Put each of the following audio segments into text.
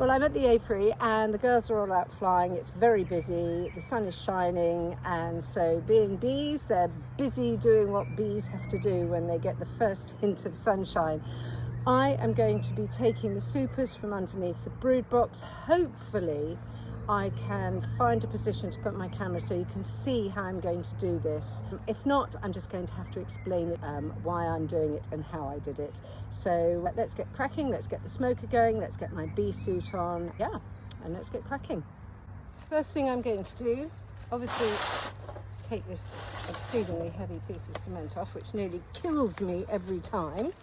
Well, I'm at the apiary and the girls are all out flying. It's very busy, the sun is shining, and so being bees, they're busy doing what bees have to do when they get the first hint of sunshine. I am going to be taking the supers from underneath the brood box. Hopefully I can find a position to put my camera so you can see how I'm going to do this. If not, I'm just going to have to explain why I'm doing it and how I did it. So let's get cracking, let's get the smoker going, let's get my bee suit on, yeah, and let's get cracking. First thing I'm going to do, obviously, is take this exceedingly heavy piece of cement off, which nearly kills me every time.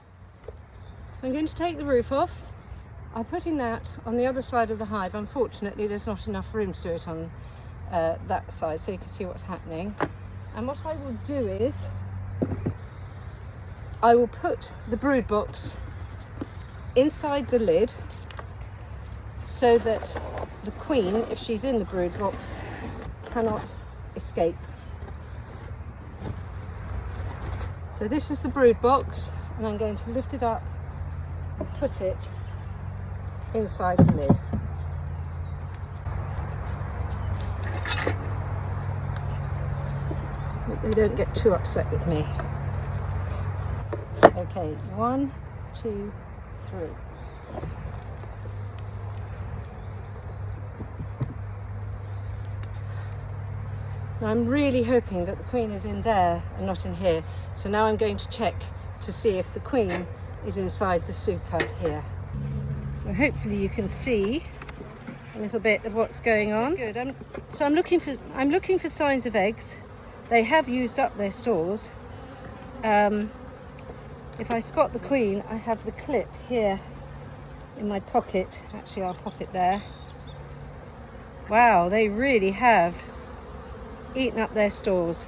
So I'm going to take the roof off. I'm putting that on the other side of the hive. Unfortunately, there's not enough room to do it on that side, so you can see what's happening. And what I will do is, I will put the brood box inside the lid so that the queen, if she's in the brood box, cannot escape. So this is the brood box, and I'm going to lift it up and put it inside the lid. Hope they don't get too upset with me. Okay, 1, 2, 3. Now I'm really hoping that the queen is in there and not in here. So now I'm going to check to see if the queen is inside the super here. So hopefully you can see a little bit of what's going on. Good. So I'm looking for signs of eggs. They have used up their stores. If I spot the queen, I have the clip here in my pocket. Actually, I'll pop it there. Wow, they really have eaten up their stores.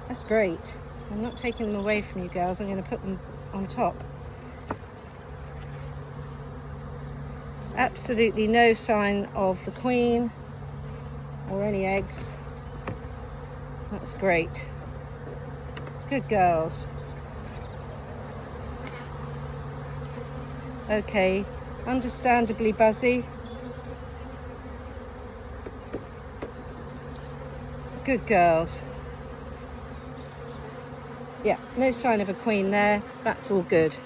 That's great. I'm not taking them away from you girls. I'm going to put them on top. Absolutely no sign of the queen or any eggs. That's great. Good girls. Okay, understandably buzzy. Good girls. Yeah, no sign of a queen there. That's all good.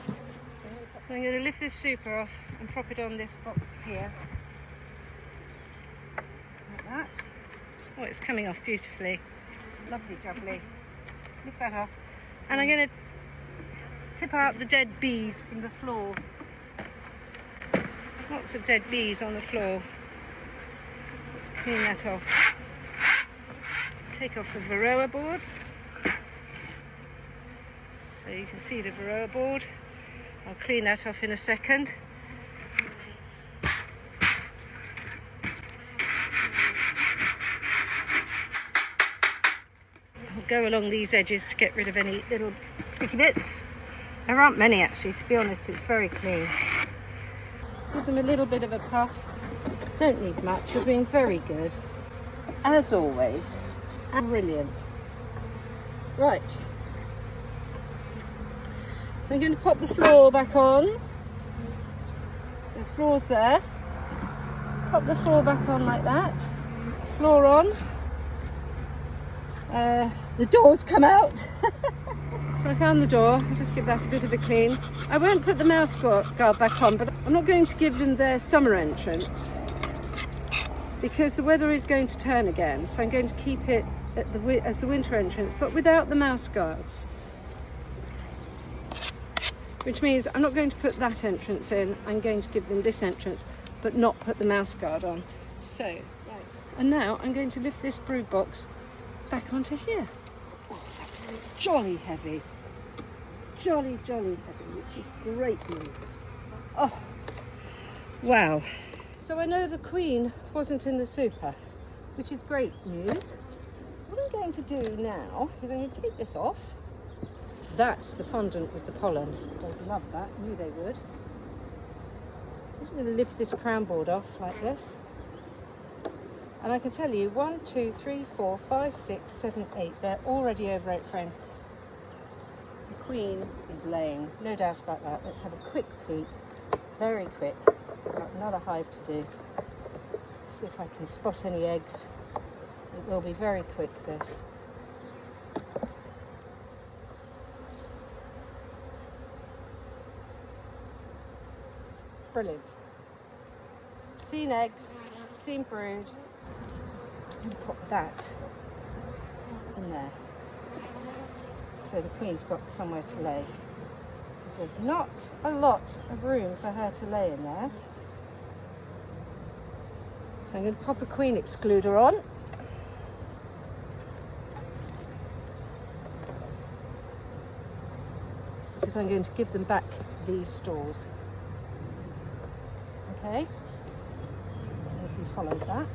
So I'm going to lift this super off and prop it on this box here. Like that. Oh, it's coming off beautifully. Lovely jubbly. Lift that off. And I'm going to tip out the dead bees from the floor. Lots of dead bees on the floor. Let's clean that off. Take off the varroa board. So you can see the varroa board. I'll clean that off in a second. I'll go along these edges to get rid of any little sticky bits. There aren't many actually, to be honest, it's very clean. Give them a little bit of a puff. Don't need much, you're being very good. As always. Brilliant. Right. So I'm going to pop the floor back on. The floor's there. Pop the floor back on like that. Floor on. The door's come out. So I found the door. I'll just give that a bit of a clean. I won't put the mouse guard back on, but I'm not going to give them their summer entrance because the weather is going to turn again. So I'm going to keep it at as the winter entrance, but without the mouse guards. Which means I'm not going to put that entrance in, I'm going to give them this entrance, but not put the mouse guard on. So, right. And now I'm going to lift this brood box back onto here. Oh, that's jolly heavy. Jolly heavy, which is great news. Oh, wow. So I know the queen wasn't in the super, which is great news. What I'm going to do now is I'm going to take this off. That's the fondant with the pollen. They'd love that, knew they would. I'm just going to lift this crown board off like this. And I can tell you 1, 2, 3, 4, 5, 6, 7, 8. They're already over 8 frames. The queen is laying, no doubt about that. Let's have a quick peek, very quick. So I've got another hive to do. See if I can spot any eggs. It will be very quick, this. Brilliant. Seen eggs, seen brood. And put that in there. So the queen's got somewhere to lay. Because there's not a lot of room for her to lay in there. So I'm going to pop a queen excluder on. Because I'm going to give them back these stores. Okay? And if you follow that.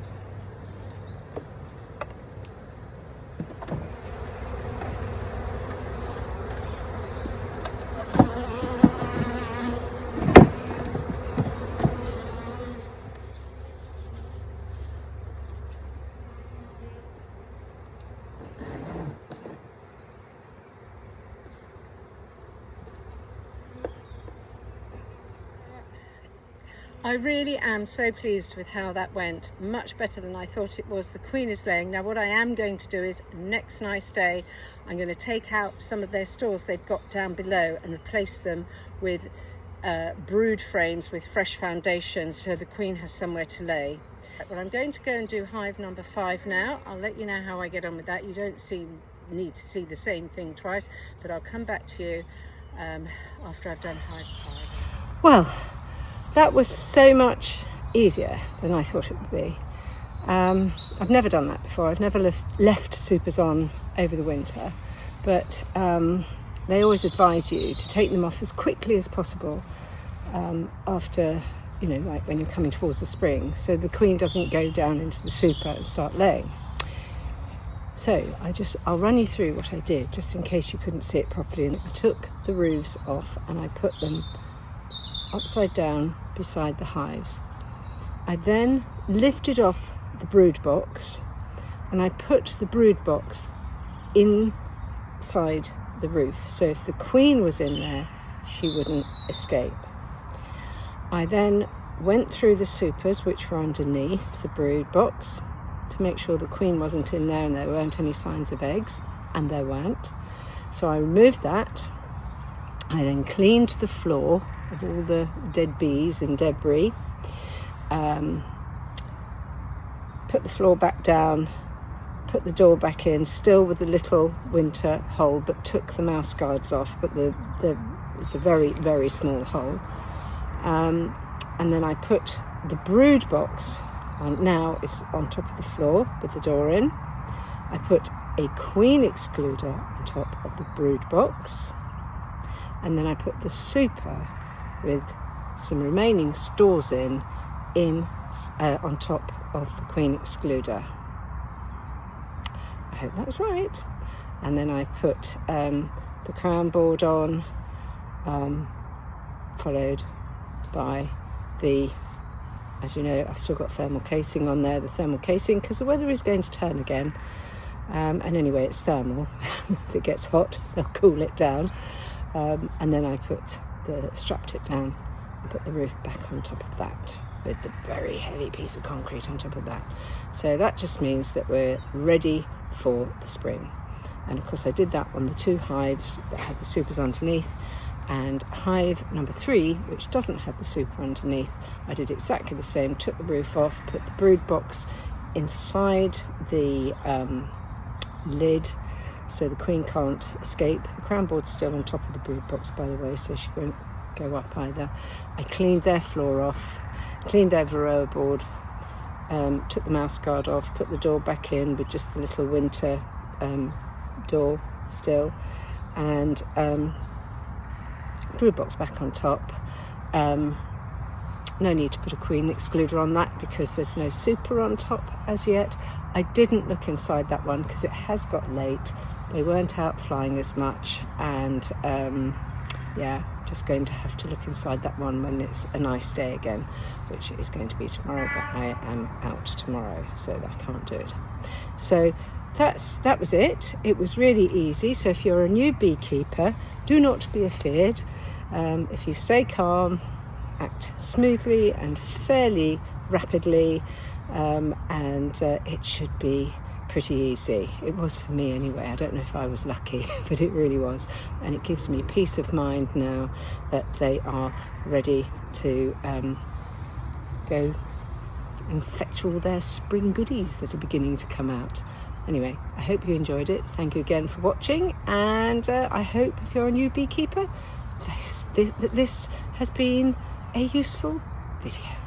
I really am so pleased with how that went, much better than I thought it was. The queen is laying. Now what I am going to do is, next nice day, I'm going to take out some of their stores they've got down below and replace them with brood frames with fresh foundations so the queen has somewhere to lay. Well, I'm going to go and do hive number 5 now. I'll let you know how I get on with that. You don't need to see the same thing twice, but I'll come back to you after I've done hive 5. Well, that was so much easier than I thought it would be. I've never done that before. I've never left supers on over the winter, but they always advise you to take them off as quickly as possible after, you know, like when you're coming towards the spring, so the queen doesn't go down into the super and start laying. So I'll run you through what I did, just in case you couldn't see it properly. And I took the roofs off and I put them upside down beside the hives. I then lifted off the brood box and I put the brood box inside the roof, so if the queen was in there she wouldn't escape. I then went through the supers which were underneath the brood box to make sure the queen wasn't in there and there weren't any signs of eggs, and there weren't. So I removed that. I then cleaned the floor of all the dead bees and debris, put the floor back down, put the door back in, still with the little winter hole, but took the mouse guards off, but it's a very, very small hole. And then I put the brood box on, now it's on top of the floor with the door in. I put a queen excluder on top of the brood box, and then I put the super with some remaining stores in on top of the queen excluder. I hope that's right. And then I put the crown board on, followed by the, as you know, I've still got thermal casing on there, the thermal casing, because the weather is going to turn again. And anyway, it's thermal. If it gets hot, they'll cool it down. And then I strapped it down and put the roof back on top of that with the very heavy piece of concrete on top of that. So that just means that we're ready for the spring. And of course I did that on the 2 hives that had the supers underneath, and hive number 3, which doesn't have the super underneath, I did exactly the same. Took the roof off, put the brood box inside the lid so the queen can't escape. The crown board's still on top of the brood box, by the way, so she won't go up either. I cleaned their floor off, cleaned their varroa board, took the mouse guard off, put the door back in with just the little winter door still, and brood box back on top. No need to put a queen excluder on that because there's no super on top as yet. I didn't look inside that one because it has got late. They weren't out flying as much, and yeah, just going to have to look inside that one when it's a nice day again, which is going to be tomorrow, but I am out tomorrow, so I can't do it. So that was it. It was really easy. So if you're a new beekeeper, do not be afeared. If you stay calm act smoothly and fairly rapidly, and it should be pretty easy. It was for me anyway. I don't know if I was lucky, but it really was, and it gives me peace of mind now that they are ready to go and fetch all their spring goodies that are beginning to come out. Anyway, I hope you enjoyed it. Thank you again for watching, and I hope if you're a new beekeeper, this has been a useful video.